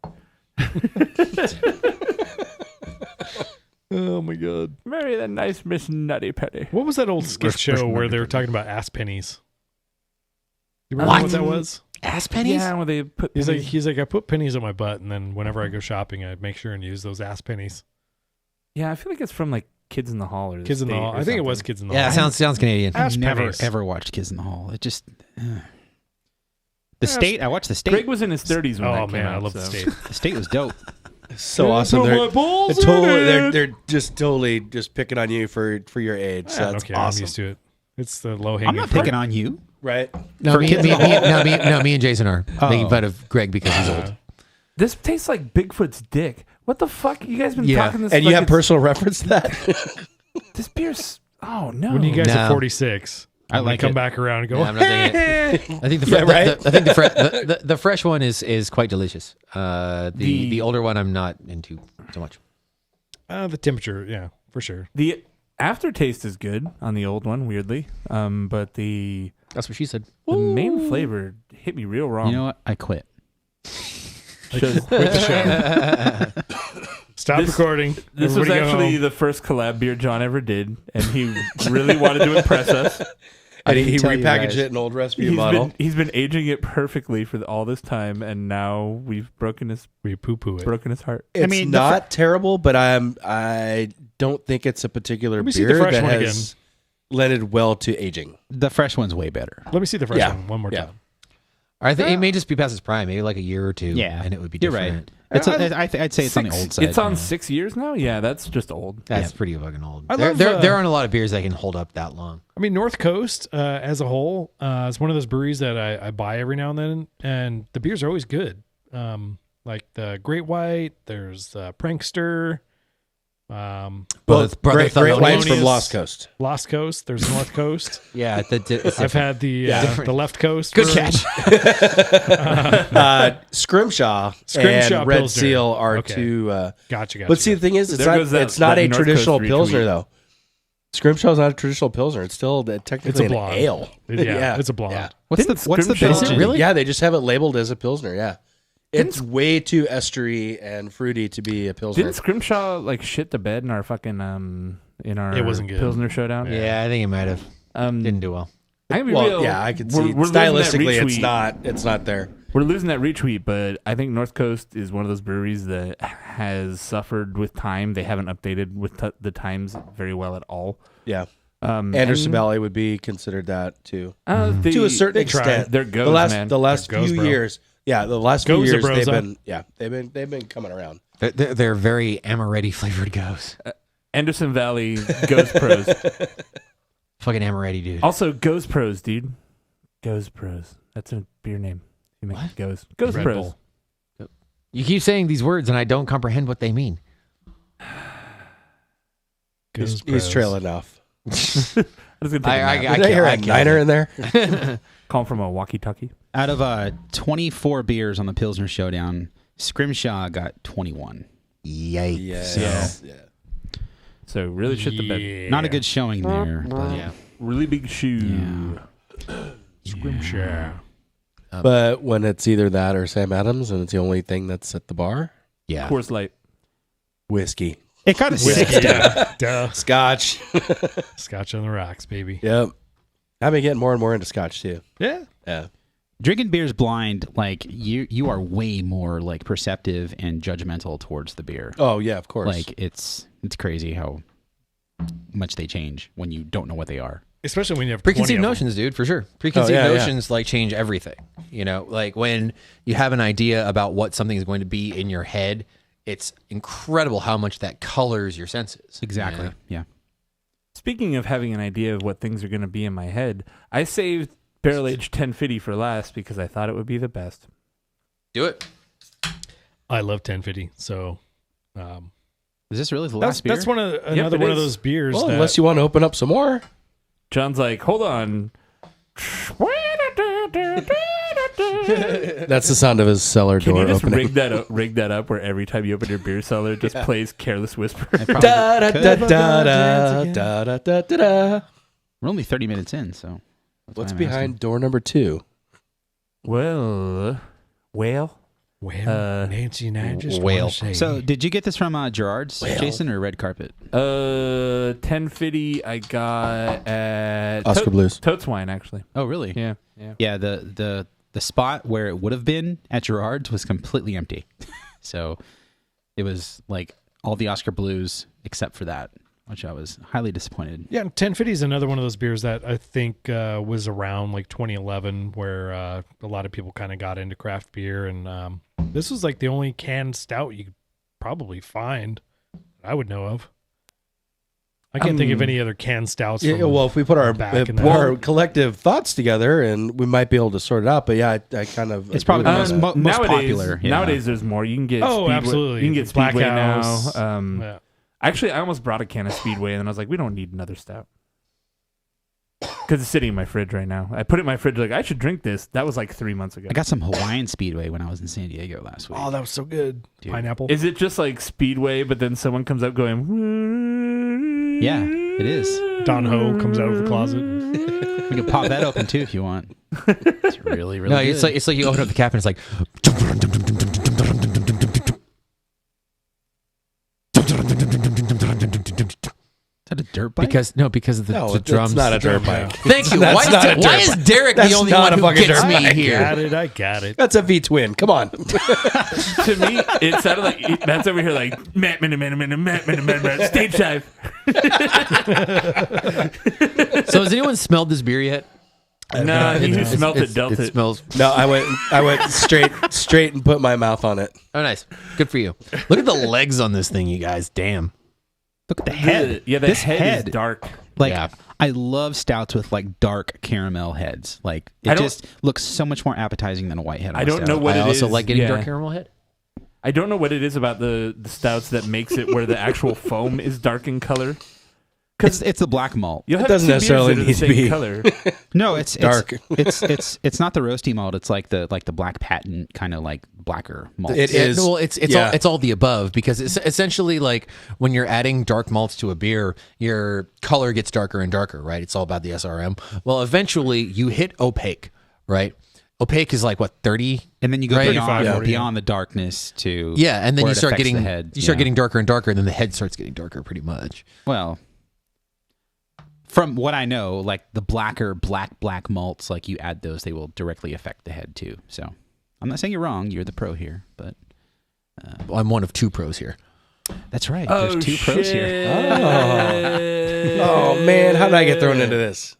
Oh my god. Marry that nice Miss Nutty Penny. What was that old skit show where they were talking about ass pennies? You remember what that was? Ass pennies? Yeah, when they put He's like, I put pennies on my butt, and then whenever I go shopping, I make sure and use those ass pennies. yeah, I feel like it's from like Kids in the Hall or Kids in the State Hall. or I think it was something. Kids in the Yeah, Hall. sounds Canadian. Ass I've never pennies. ever watched Kids in the Hall. It just the state. I watched the state. Greg was in his 30s when Oh that came man, out. I love so. the state. The state was dope. So awesome. They're just totally just picking on you for your age. So that's okay, I'm awesome. used to it. It's the low hanging I'm not fruit. picking on you. Right? No, For me, Kids me, in the Hall. me and Jason are making fun of Greg because he's old. This tastes like Bigfoot's dick. What the fuck? You guys been Yeah. talking this And like you have it's- personal reference to that? This beer's oh no. When you guys No. are 46, I like come it. back around and go, Yeah, I'm not thinking it. I think the, Yeah, right? I think the fresh one is quite delicious. The older one I'm not into so much. the temperature, yeah, for sure. The aftertaste is good on the old one, weirdly. But the That's what she said. main flavor hit me real wrong. You know what? I quit. Shows- Quit the show. Stop This- recording. This was Everybody go actually home. the first collab beer John ever did, and he really wanted to impress us. And he can tell you repackaged guys. it in old recipe model. He's been aging it perfectly for all this time, and now we've broken his we poo poo it. heart. It's mean, not terrible, but I don't think it's a particular Let me see the beer fresh that one has lended well to aging. The fresh one's way better. Let me see the fresh Yeah. one more Yeah. time. I think it may just be past its prime, maybe like a year or two. Yeah, and it would be You're different. right. I'd say it's on the old side. It's on yeah. 6 years now. Yeah, that's just old. That's pretty fucking old. I There, love, there aren't a lot of beers that can hold up that long. I mean, North Coast as a whole is one of those breweries that I buy every now and then, and the beers are always good. Like the Great White, there's Prankster, Both Great Whites from Thelonious. Lost Coast. Lost Coast. There's North Coast. Yeah, it's I've had the left coast. Good for- catch. Scrimshaw, Scrimshaw and Red Pilsner. Seal are Okay. two. Gotcha. But see, the thing is, There goes that- it's not that a North traditional Coast Pilsner, retweet. though. Scrimshaw's not a traditional Pilsner. It's still it's technically a an blonde. ale. Yeah, it's a blonde. Yeah. What's Didn't the Scrimshaw- Pilsner? Is it really? Yeah, they just have it labeled as a Pilsner, yeah. It's way too estery and fruity to be a Pilsner. Didn't Scrimshaw like shit the bed in our fucking in our It wasn't good. Pilsner showdown? Yeah, I think it might have. Didn't do well. I can be Well, real, yeah, I could see. we're losing that Stylistically, retweet. it's not there. We're losing that retweet, but I think North Coast is one of those breweries that has suffered with time. They haven't updated with the times very well at all. Yeah. and, Anderson Valley would be considered that too, they- to a certain they tried. extent. They're goes, man. the last They're goes, few bro. years, the last few Goes, years bros, they've been coming around. They're very amaretti flavored goes. Anderson Valley Goes Pros. Fucking amaretti, dude. Also, Goes Pros, dude. Goes Pros. That's a beer name. You make Goes Red Pros. Bull. You keep saying these words and I don't comprehend what they mean. He's trailing off. I was gonna take a nap. Did I hear a niner in there? Call from a walkie-talkie. Out of 24 beers on the Pilsner Showdown, Scrimshaw got 21. Yikes. Yeah. So really shit the bed. Not a good showing there. But Yeah. Really big shoe. Yeah. Scrimshaw. But when it's either that or Sam Adams, and it's the only thing that's at the bar, Yeah. Coors Light. whiskey, It got a 60. Duh. Scotch. Scotch on the rocks, baby. Yep. I've been getting more and more into Scotch too. Yeah. Yeah. Drinking beers blind, like you are way more like perceptive and judgmental towards the beer. Oh yeah, of course. Like it's crazy how much they change when you don't know what they are. Especially when you have 20 Preconceived of them. notions, dude, for sure. Preconceived yeah, yeah. notions like change everything. You know, like when you have an idea about what something is going to be in your head, it's incredible how much that colors your senses. Exactly. Yeah. Yeah. Speaking of having an idea of what things are going to be in my head, I saved Barrel Aged 1050 for last because I thought it would be the best. Do it. I love 1050. So Is this really the that's last beer? that's one of another it one of is. those beers. well, that, unless you want to open up some more. John's like, hold on. That's the sound of his cellar Can door you just opening. rig that up where every time you open your beer cellar, it just plays Careless Whisper? I probably Da da could. da da da da da da da da. We're only 30 minutes in, so that's What's why I'm behind asking. door number 2? Well, Nancy and I just whale. want to say. So, did you get this from Gerard's, Jason, or Red Carpet? 1050 I got at Oscar Blues. Totes Wine, actually. Oh, really? Yeah. Yeah, the spot where it would have been at Gerard's was completely empty. So it was like all the Oscar Blues except for that, which I was highly disappointed. Yeah, 1050 is another one of those beers that I think was around like 2011 where a lot of people kind of got into craft beer. And this was like the only canned stout you could probably find I would know of. I can't think of any other canned stouts. Yeah, from well, if we put our back in the our collective thoughts together, and we might be able to sort it out. But yeah, I kind of It's probably agree the with most that. most nowadays, popular. Yeah. Nowadays, there's more. You can get Oh, Speedway. absolutely. You can get Black Speedway House. now. Yeah. Actually, I almost brought a can of Speedway, and then I was like, we don't need another stout. Because it's sitting in my fridge right now. I put it in my fridge like, I should drink this. That was like 3 months ago. I got some Hawaiian Speedway when I was in San Diego last week. Oh, that was so good. Dude. Pineapple. Is it just like Speedway, but then someone comes up going... Yeah, it is. Don Ho comes out of the closet. We can pop that open too if you want. It's really, really No, good. it's like you open up the cap and it's like Is that a dirt bike? because of the, No, the drums. it's not a dirt bike. Thank you. That's not a dirt Why is bike. Derek That's the only not one a who fucking gets dirt me bike. here? I got it. That's a V twin. Come on. To me, it sounded like that's over here like stage dive. So has anyone smelled this beer yet? No, he who smelt it dealt It it. smells. No, I went straight and put my mouth on it. Oh, nice. Good for you. Look at the legs on this thing, you guys. Damn. Look at the head. Yeah, the This head is dark. Like, Yeah. I love stouts with like dark caramel heads. Like, I it don't- just looks so much more appetizing than a white head. On I a don't stout. know what I it also is. like getting Yeah. dark caramel head. I don't know what it is about the stouts that makes it where the actual foam is dark in color. It's the black malt. You'll It have doesn't two beers necessarily that are the need to same be. color. No, it's Dark. It's not the roasty malt. It's like the black patent kind of like blacker malt. It is. Well, it's yeah. all the above because it's essentially like when you're adding dark malts to a beer, your color gets darker and darker, right? It's all about the SRM. Well, eventually you hit opaque, right? Opaque is like what 30, and then you go Right. beyond 35, beyond the darkness to yeah, and then where you it start affects getting the head. you start Yeah. getting darker and darker, and then the head starts getting darker pretty much. Well, from what I know, like the blacker black malts, like you add those, they will directly affect the head too. So I'm not saying you're wrong. You're the pro here, but Well, I'm one of two pros here. that's right. There's two pros here. Oh man, how did I get thrown into this?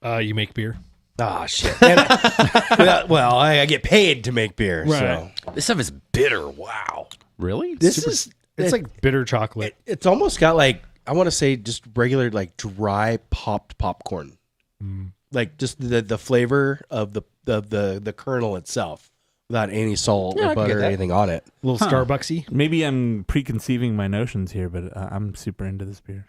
You make beer. Oh shit. And well, I get paid to make beer. Right. So This stuff is bitter. Wow. Really? It's like bitter chocolate. it's almost got like, I want to say just regular like dry popped popcorn. Like just the flavor of the kernel itself without any salt Yeah, I or can get butter or that. anything on it. A little Starbucksy. Maybe I'm preconceiving my notions here, but I'm super into this beer.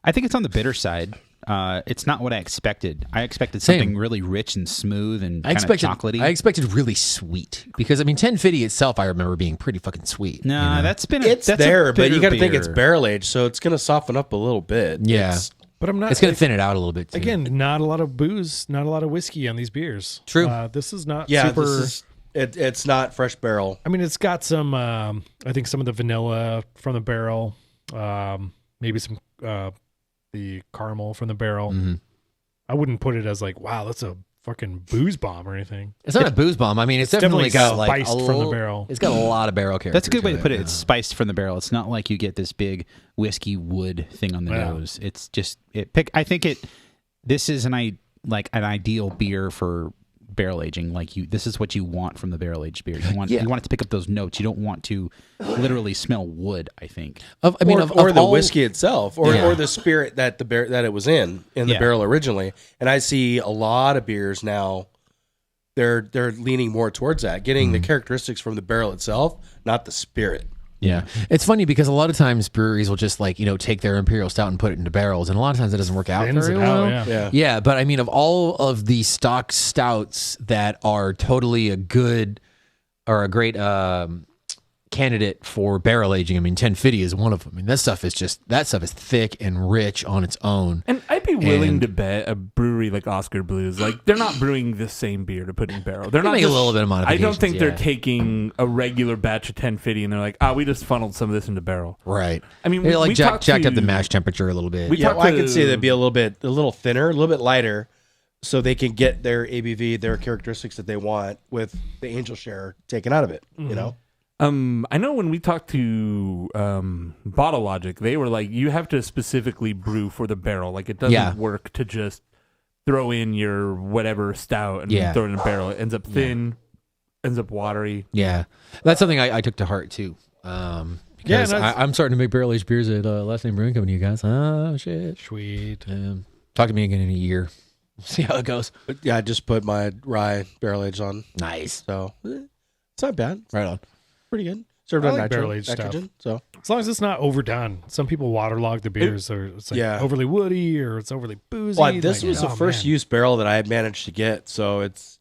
I think it's on the bitter side. It's not what I expected. I expected Same. something really rich and smooth and I kind of expected chocolatey. I expected really sweet because I mean 1050 itself I remember being pretty fucking sweet. no, you know? that's been It's that's a there, but you bitter got to think it's beer. barrel aged, so it's going to soften up a little bit. Yeah. It's- But I'm not. It's going to thin it out a little bit too. Again, not a lot of booze, not a lot of whiskey on these beers. True. This is not yeah, super. it's not fresh barrel. I mean, it's got some. I think some of the vanilla from the barrel. Maybe some the caramel from the barrel. Mhm. I wouldn't put it as like, wow, that's a fucking booze bomb or anything. It's not a booze bomb. I mean, it's definitely got like spiced from the barrel. It's got a lot of barrel character. That's a good way to put it. It's spiced from the barrel. It's not like you get this big whiskey wood thing on the Yeah. nose. It's just I think this is an ideal beer for barrel aging. Like this is what you want from the barrel aged beer. You want it to pick up those notes. You don't want to literally smell wood. I think. Of Or the all- whiskey itself, or Yeah. or the spirit that that it was in the Yeah. barrel originally. And I see a lot of beers now. They're leaning more towards that, getting the characteristics from the barrel itself, not the spirit. Yeah, it's funny because a lot of times breweries will just take their imperial stout and put it into barrels, and a lot of times it doesn't work out Thins very it out, well. yeah. Yeah. Yeah, but I mean, of all of the stock stouts that are totally a good or a great candidate for barrel aging, I mean, 1050 is one of them. I mean, that stuff is thick and rich on its own. And I'd be willing And- to bet a brewery like Oscar Blues, like they're not brewing the same beer to put in barrel. They're They not make a little bit of I don't think modifications, they're yeah. taking a regular batch of 1050 and they're like, we just funneled some of this into barrel. Right. I mean, They we jacked talked up the to- mash temperature a little bit. We Yeah, talked well, I to- could see that'd be a little thinner, a little bit lighter, so they can get their ABV, their characteristics that they want with the angel share taken out of it. You know, I know when we talked to Bottle Logic, they were like, you have to specifically brew for the barrel. Like, it doesn't Yeah. work to just throw in your whatever stout and Yeah. throw it in a barrel. It ends up thin, ends up watery. Yeah, that's something I took to heart too. Because I'm starting to make barrel aged beers at Last Name Brewing Company, you guys. Oh shit! Sweet. Talk to me again in a year. See how it goes. but yeah, I just put my rye barrel aged on, Nice. so it's not bad. Right on. Pretty good. Served I on like barrel-aged stuff. nitrogen. So As long as it's not overdone. Some people waterlog the beers, or it's like Yeah. overly woody, or it's overly boozy. well, this Like, was the oh, first man. use barrel that I had managed to get, so it's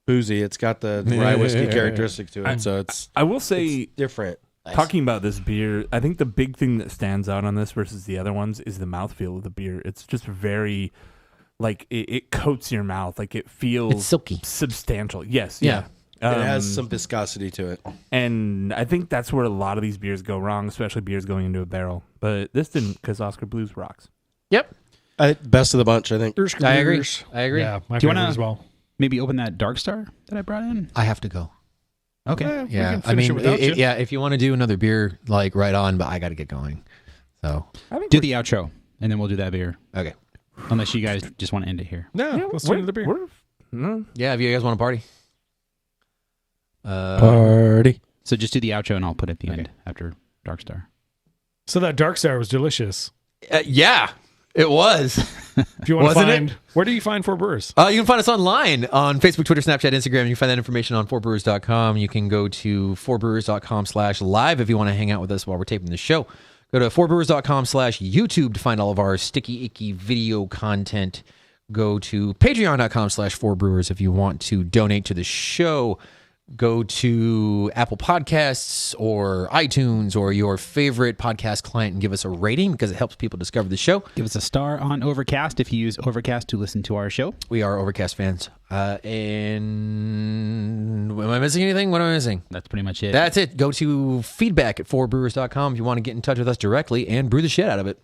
boozy. It's got the rye whiskey characteristic to it, so it's I will say, different. talking about this beer, I think the big thing that stands out on this versus the other ones is the mouthfeel of the beer. It's just very, like, it coats your mouth. Like, it feels It's silky. substantial. Yes. Yeah. It has some viscosity to it. And I think that's where a lot of these beers go wrong, especially beers going into a barrel. But this didn't, because Oscar Blues rocks. Yep. Best of the bunch, I think. I agree. I agree. Yeah, my Do you favorite wanna- as well. Maybe open that Dark Star that I brought in. I have to go. Okay. We Yeah. can I finish it mean, without you. yeah. If you want to do another beer, like right on, but I got to get going. So Do the outro, and then we'll do that beer. okay. Unless you guys just want to end it here. No, let's do another beer. No. Yeah. If you guys want to party. Party. So just do the outro, and I'll put it at the Okay. end after Dark Star. So that dark sour was delicious. Yeah, it was. If you want to Wasn't it? find, where do you find Four Brewers? You can find us online on Facebook, Twitter, Snapchat, Instagram. You can find that information on fourbrewers.com. You can go to fourbrewers.com/live if you want to hang out with us while we're taping the show. Go to fourbrewers.com/YouTube to find all of our sticky, icky video content. Go to patreon.com/fourbrewers if you want to donate to the show. Go to Apple Podcasts or iTunes or your favorite podcast client and give us a rating because it helps people discover the show. Give us a star on Overcast if you use Overcast to listen to our show. We are Overcast fans. And am I missing anything? What am I missing? That's pretty much it. That's it. Go to feedback@fourbrewers.com if you want to get in touch with us directly and brew the shit out of it.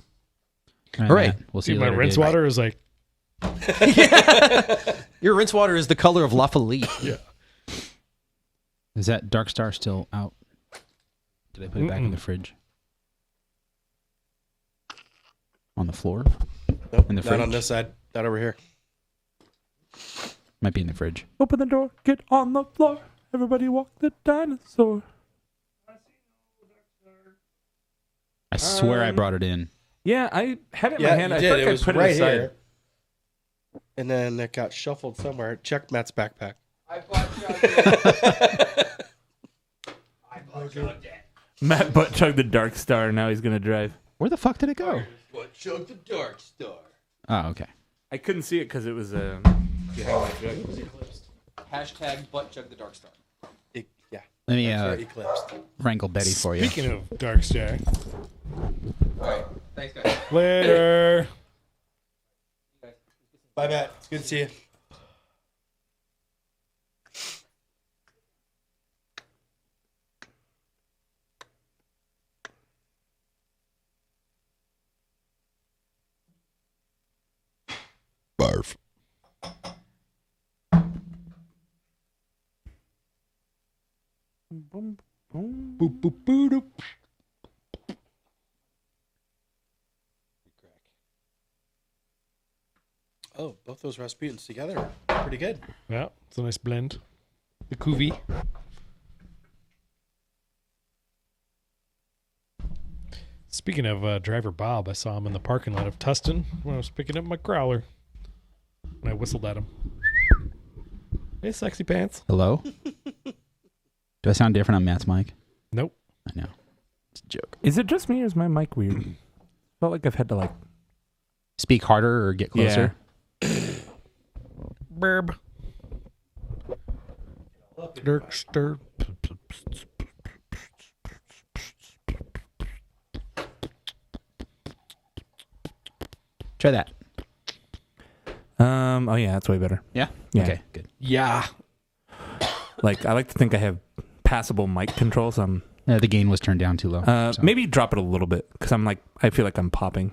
All Hooray. Matt, we'll see See, you my later. rinse dude. water is like, Your rinse water is the color of La Folie. yeah. Is that Dark Star still out? Did I put it back in the fridge? On the floor? Nope, In the not fridge? on this side. Not over here. Might be in the fridge. Open the door, get on the floor. Everybody walk the dinosaur. I swear I brought it in. Yeah, I had it in my Yeah, hand. you I did. thought It I was put right it aside. here. And then it got shuffled somewhere. Check Matt's backpack. Matt butt chugged the Dark Star. Now he's gonna drive. Where the fuck did it go? What chug the Dark Star? Oh, okay. I couldn't see it because it was Hashtag butt chug the dark star. Yeah. Let me Eclipsed. wrangle Betty for you. Speaking of Dark Star, All right. Thanks, guys. later. Bye, Matt. It's good to see you. Barf. Boom, boom. Boop, boop, boop, doop. Oh, both those Rasputins together. Pretty good. Yeah, it's a nice blend. The Cuvée. Speaking of driver Bob, I saw him in the parking lot of Tustin when I was picking up my growler. And I whistled at him. Hey, sexy pants. Hello? Do I sound different on Matt's mic? Nope. I know. It's a joke. Is it just me or is my mic weird? Felt like I've had to like Speak harder or get closer? Burb. Dirk stir. Try that. Oh yeah, that's way better. Yeah? Yeah. Okay, good. Yeah. Like I like to think I have passable mic control, so The gain was turned down too low. so. maybe drop it a little bit because I feel like I'm popping.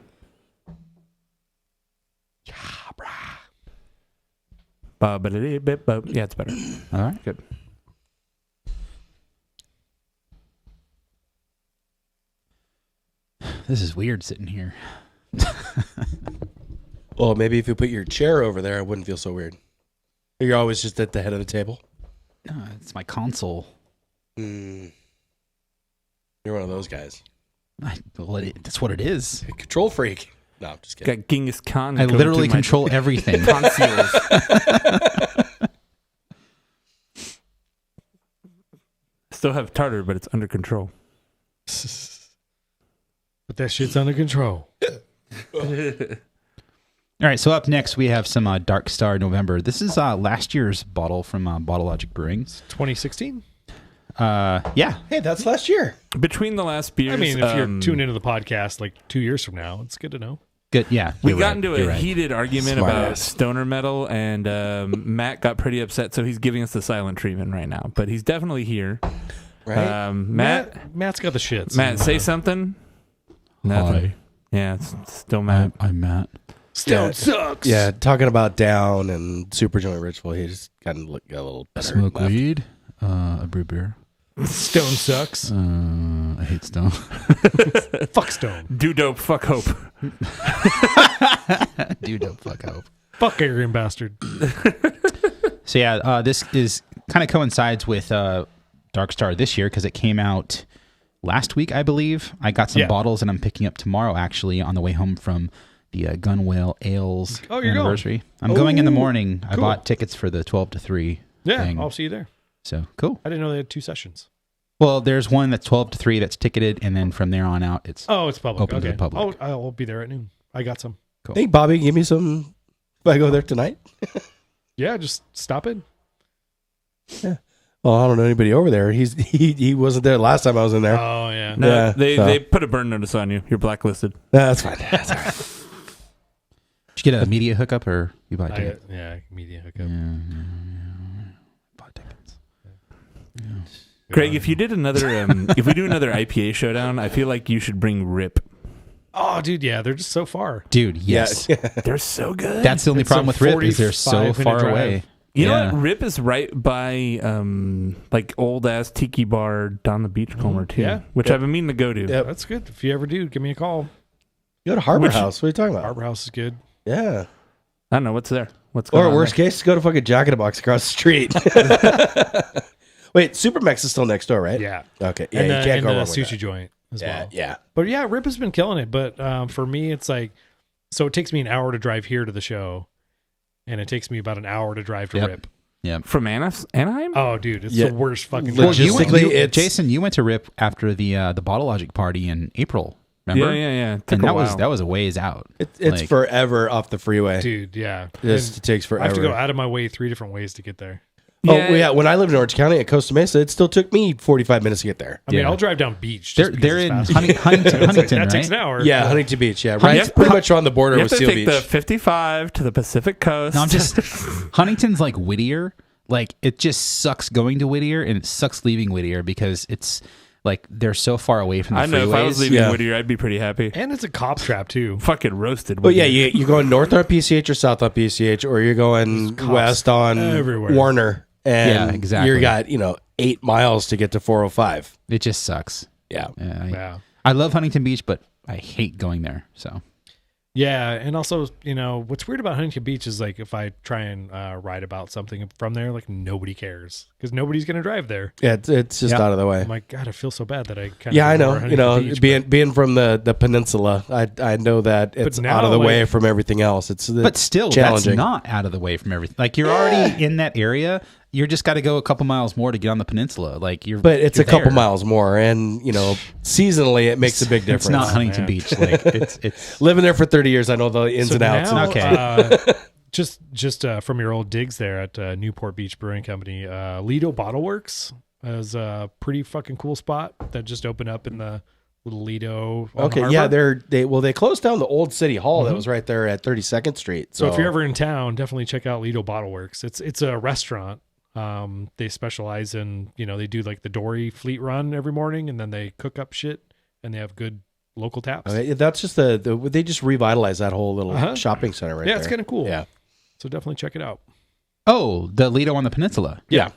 But yeah, it's better. All right. Good. This is weird sitting here. Well, maybe if you put your chair over there, it wouldn't feel so weird. You're always just at the head of the table. It's my console. You're one of those guys. That's what it is. A control freak. No, I'm just kidding. Got Genghis Khan. I going literally through my control everything. tonsils. Still have tartar, but it's under control. But that shit's under control. All right, so up next we have some Dark Star November. This is last year's bottle from Bottle Logic Brewing. 2016? Yeah. Hey, that's last year. Between the last beers, I mean, if you're tuned into the podcast like 2 years from now, it's good to know. Good. Yeah. we you're got right, into you're a right. heated argument Smart about ass. stoner metal, and Matt got pretty upset, so he's giving us the silent treatment right now. But he's definitely here. Right? Matt's got the shits. Matt, And, say something. Nothing. Hi. Yeah, it's still Matt. I'm Matt. Stone sucks. Yeah, talking about Down and Super Joint Ritual, he just kind of got a little I better. smoke left. weed. I brew beer. Stone sucks. I hate stone. Fuck Stone. Do dope, fuck hope. Dude, don't fuck up. Fuck Aryan bastard. So yeah, this is kind of coincides with Dark Star this year because it came out last week, I believe. I got some bottles and I'm picking up tomorrow actually on the way home from the Gunwale Ales Oh, you're anniversary. I'm going in the morning. I cool. bought tickets for the 12 to 3 Yeah, thing. I'll see you there. So cool. I didn't know they had 2 sessions. Well, there's one that's 12 to 3 that's ticketed, and then from there on out, it's Oh, it's public. Open to okay. the public. I'll be there at noon. I got some. Hey, Bobby, give me some if I go there tonight. Yeah, just stop in. Well, I don't know anybody over there. He wasn't there last time I was in there. Oh, yeah. No, Yeah, they put a burn notice on you. You're blacklisted. That's fine. That's all right. Did you get a media hookup or you bought tickets? Media hookup. Bought tickets. Craig, if you did another, if we do another IPA showdown, I feel like you should bring Rip. Oh, dude, yeah, they're just so far. Dude, yes. They're so good. That's the only It's problem a with Rip is they're so 45-minute far drive. away. You know Yeah. what? Rip is right by like old ass tiki bar down the beachcomber too. Yeah. Which I've been meaning to go to. Yep. That's good. If you ever do, give me a call. Go to Harbor Which- House. What are you talking about? Harbor House is good. Yeah. I don't know what's there. What's going Or on worst there? case, go to fucking Jack in the Box across the street. Wait, Supermax is still next door, right? Yeah. Okay. Yeah, and you can't and go the wrong with sushi that. joint as Yeah, well. yeah. But yeah, Rip has been killing it. But for me, it's like, so it takes me an hour to drive here to the show, and it takes me about an hour to drive to Yep. Rip. Yeah. From Anaheim? Oh, dude, it's Yeah. the worst fucking. Well, country. logistically, it's- Jason, you went to Rip after the Bottle Logic party in April. Remember? Yeah. Took And a that while. was a ways out. It's Like- forever off the freeway. dude, yeah. It takes forever. I have to go out of my way 3 different ways to get there. Oh, yeah. When I lived in Orange County at Costa Mesa, it still took me 45 minutes to get there. I mean, Yeah. I'll drive down beach. They're Just because they're it's in faster. Huntington, that takes an right? hour. Yeah, Huntington Beach. Yeah, right. It's pretty much on the border You with have to Seal take Beach. the 55 to the Pacific Coast. No, I'm just Huntington's like Whittier. Like it just sucks going to Whittier and it sucks leaving Whittier because it's like they're so far away from the I know if I was freeways. leaving Yeah. Whittier, I'd be pretty happy. And it's a cop trap too. Fucking roasted. But yeah, Whittier. you're going north on PCH or south on PCH, or you're going cops west on everywhere. Warner. And Yeah, exactly. you got, 8 miles to get to 405. It just sucks. Yeah. Yeah. I love Huntington Beach, but I hate going there. So Yeah, and also, what's weird about Huntington Beach is like if I try and write about something from there, like nobody cares because nobody's gonna drive there. Yeah, it's just out of the way. I'm like, God, I feel so bad that I kind Yeah, I of know. Being from the peninsula, I know that it's now, out of the way like- from everything else. but still, challenging. that's not out of the way from everything. Like you're already in that area. You're just got to go a couple miles more to get on the peninsula. Like But it's you're a couple there. miles more, and seasonally it makes a big difference. It's not Huntington man. Beach. Like it's Living there for 30 years, I know the ins and outs. Now, Okay. just from your old digs there at Newport Beach Brewing Company, Lido Bottle Works is a pretty fucking cool spot that just opened up in the little Lido. on Okay, Harbor. yeah, they closed down the old city hall that was right there at 32nd Street. So if you're ever in town, definitely check out Lido Bottle Works. It's a restaurant. They specialize in, they do like the Dory Fleet Run every morning, and then they cook up shit, and they have good local taps. Okay, that's just they just revitalized that whole little shopping center right there. Yeah, it's kind of cool. Yeah. So definitely check it out. oh the Lido on the peninsula. Yeah.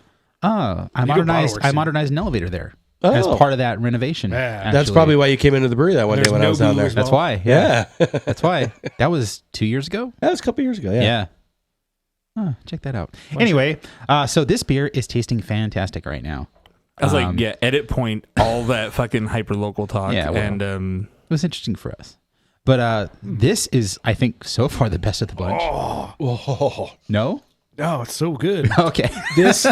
Oh, I Lido modernized. Bottle Works, modernized an elevator there Oh. as part of that renovation. Yeah. That's actually. probably why you came into the brewery that one day There's when no I was down Google there. as That's well. why. Yeah. That's why. That was 2 years ago. That was a couple years ago. Yeah. Yeah. Oh, check that out. Anyway, so this beer is tasting fantastic right now. I was like, edit point all that fucking hyper local talk. Yeah, well. and It was interesting for us. But this is, I think, so far the best of the bunch. Oh, No? Oh, it's so good. Okay. this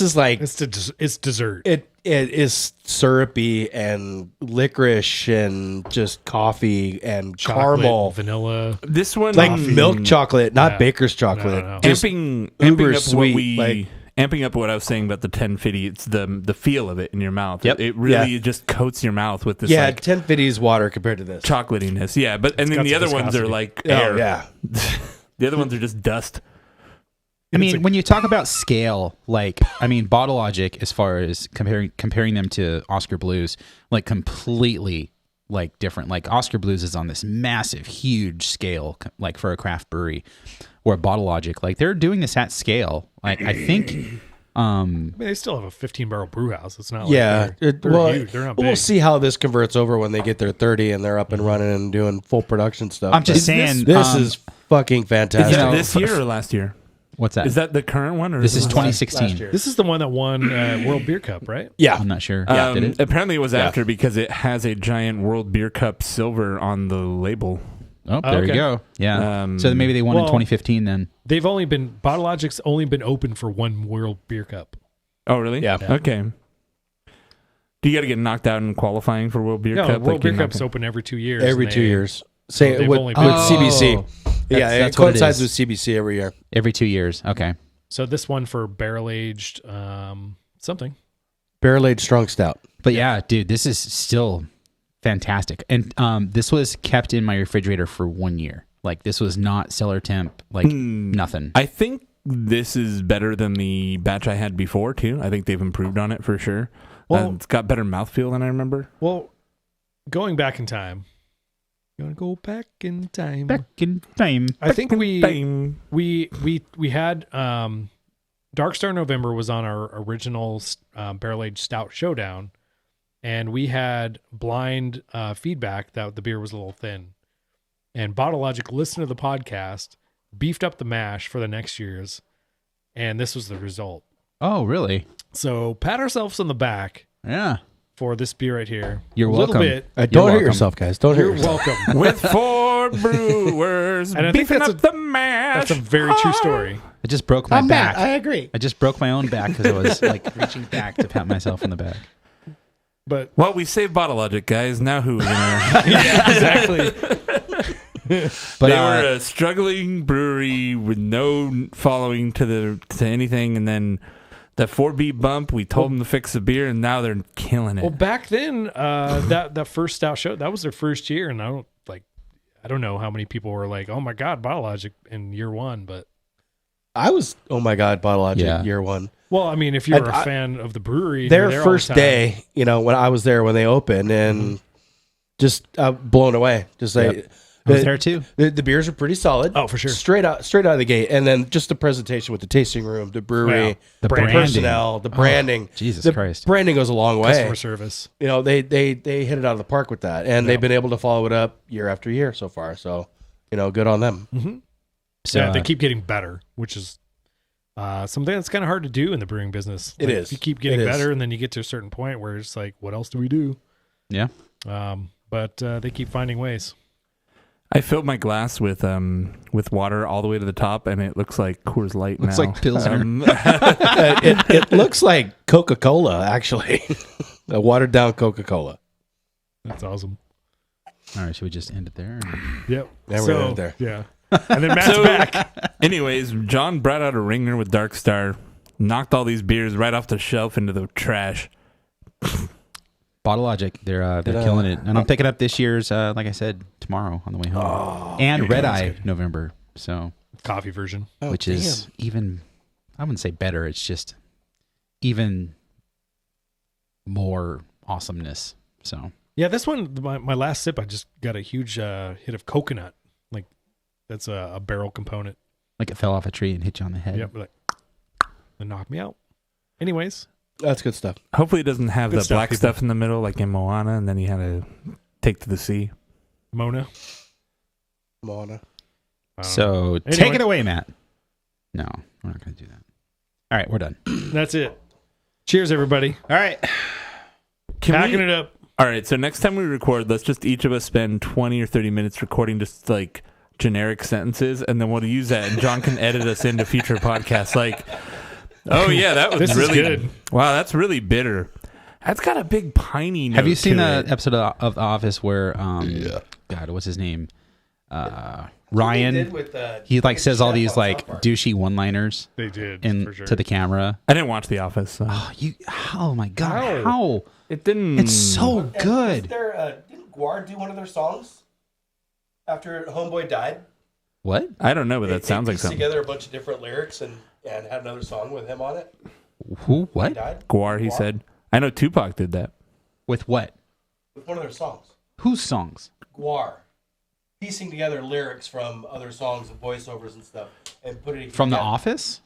is like It's dessert. it is syrupy and licorice and just coffee and Chocolate, caramel, vanilla. this one like milk chocolate, not Yeah. baker's chocolate. No. Just amping uber up what sweet, we like- amping up what I was saying about the 1050. It's the feel of it in your mouth. Yep. It really Yeah. just coats your mouth with this yeah, like 1050's water compared to this. chocolatiness. Yeah, but and then got the some other ones are viscosity. like Oh, air. yeah. The other ones are just dust. I mean, when you talk about scale, Bottle Logic, as far as comparing them to Oscar Blues, like completely different. Like Oscar Blues is on this massive, huge scale, like for a craft brewery, where Bottle Logic, like they're doing this at scale. Like I think, I mean, they still have a 15-barrel brew house. It's not like Yeah, they're huge. They're not big. we'll see how this converts over when they get their 30 and they're up and running and doing full production stuff. I'm just But saying, this is fucking Is fantastic. that know, this year or last year? what's that? Is that the current one or This is it- 2016. last year. This is the one that won World Beer Cup, right? Yeah, I'm not sure. Yeah, did it? Apparently it was after because it has a giant World Beer Cup silver on the label. Oh, there you okay. go. Yeah. Um, So then maybe they won in well- 2015 then. They've only been Bottle Logic's only been open for one World Beer Cup. Oh, really? Yeah. Okay. Do you got to get knocked out in qualifying for World Beer No, Cup? World you're Beer not Cup's gonna- open every 2 years. every and 2 they- years. Say they've with only been- CBC. Yeah, That's it what it coincides is. with CBC every year. Every 2 years. Okay. So this one for barrel aged something. Barrel aged strong stout. But yeah, dude, this is still fantastic. And this was kept in my refrigerator for 1 year. Like this was not cellar temp, nothing. I think this is better than the batch I had before, too. I think they've improved on it for sure. Well- It's got better mouthfeel than I remember. Well, going back in time. You want to go back in time? Back in time. I think we Bang. had Dark Star November was on our original barrel aged stout showdown, and we had blind feedback that the beer was a little thin. And Bottle Logic listened to the podcast, beefed up the mash for the next year's, and this was the result. Oh, really? So pat ourselves on the back Yeah. for this beer right here. You're a little welcome. bit. Don't hurt welcome. yourself, guys. Don't hurt You're yourself. welcome. With 4 for Brewers. And I think beefing that's up the mash. That's a very true story. I just broke my back. I agree. I just broke my own back because I was like reaching back to pat myself on the back. But Well, we saved Bottle Logic, guys. Now who? yeah, exactly. But They were a struggling brewery with no following to anything, and then the 4B bump. We told them to fix the beer, and now they're killing it. Well, back then, that first stout show, that was their first year, and I don't know how many people were like, "Oh my God, Bottle Logic" in year one, but I was, oh my God, Bottle Logic Yeah. year one. well, I mean, if you were a fan of the brewery, and Their you're there all the first time- day, when I was there when they opened, and just blown away. Just like I was there too. the beers are pretty solid. Oh, for sure. Straight out of the gate, and then just the presentation with the tasting room, the brewery, Yeah. The the branding. personnel, the branding. Jesus the Christ. branding goes a long way. customer service. They hit it out of the park with that, and they've been able to follow it up year after year so far. So, good on them. So Yeah, they keep getting better, which is something that's kind of hard to do in the brewing business. It Like, is. You keep getting It is. better, and then you get to a certain point where it's like, what else do we do? yeah. But they keep finding ways. I filled my glass with water all the way to the top, and it looks like Coors Light Looks now. like Pilsner. It looks like Coca-Cola, actually, a watered down Coca-Cola. That's awesome. All right, should we just end it there? Yep. Yeah, we're gonna end there. Yeah. And then Matt's back. Anyways, John brought out a ringer with Dark Star, knocked all these beers right off the shelf into the trash. Bottle Logic, they're killing it, and I'm picking up this year's, like I said, tomorrow on the way home, and Red Eye November, so Coffee version. which is even, I wouldn't say better, it's just even more awesomeness. So Yeah, this one, my last sip, I just got a huge hit of coconut. Like, that's a barrel component. like it fell off a tree and hit you on the head. Yep. Like, it knocked me out. Anyways, That's good stuff. Hopefully, it doesn't have Good the stuff, black people. stuff in the middle like in Moana, and then he had to take to the sea. Mona. Moana. So take Anyway. it away, Matt. No, we're not going to do that. All right, we're done. That's it. Cheers, everybody. All right. Packing it up. All right, so next time we record, let's just each of us spend 20 or 30 minutes recording just like generic sentences, and then we'll use that, and John can edit us into future podcasts. Like, oh yeah, that was This is really good. Wow, that's really bitter. That's got a big piney note. Have you seen to that it. episode of The Office where, God, what's his name? Ryan. He like says all these like douchey one-liners They did, in for sure. to the camera. I didn't watch The Office. So. Oh my God! How? It didn't. It's so good. Didn't Guar do one of their songs after Homeboy died? What? I don't know, but that sounds like pieced something. together a bunch of different lyrics and had another song with him on it. Who? He What? died Guar, he said. I know Tupac did that. With what? with one of their songs. Whose songs? Guar. Piecing together lyrics from other songs and voiceovers and stuff and putting it From The together. Office?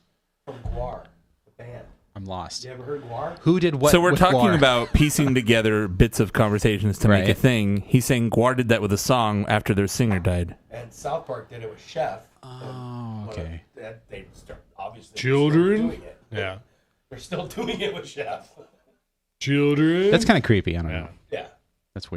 From Guar, the band. I'm lost. You ever heard Guar? Who did what? So we're with talking Guar? about piecing together bits of conversations to make a Right. thing. He's saying Guar did that with a song after their singer died. And South Park did it with Chef. Oh, okay. They start obviously Children? still doing it. Yeah. They're still doing it with Chef. Children. That's kind of creepy. I don't Yeah. know. Yeah. That's weird.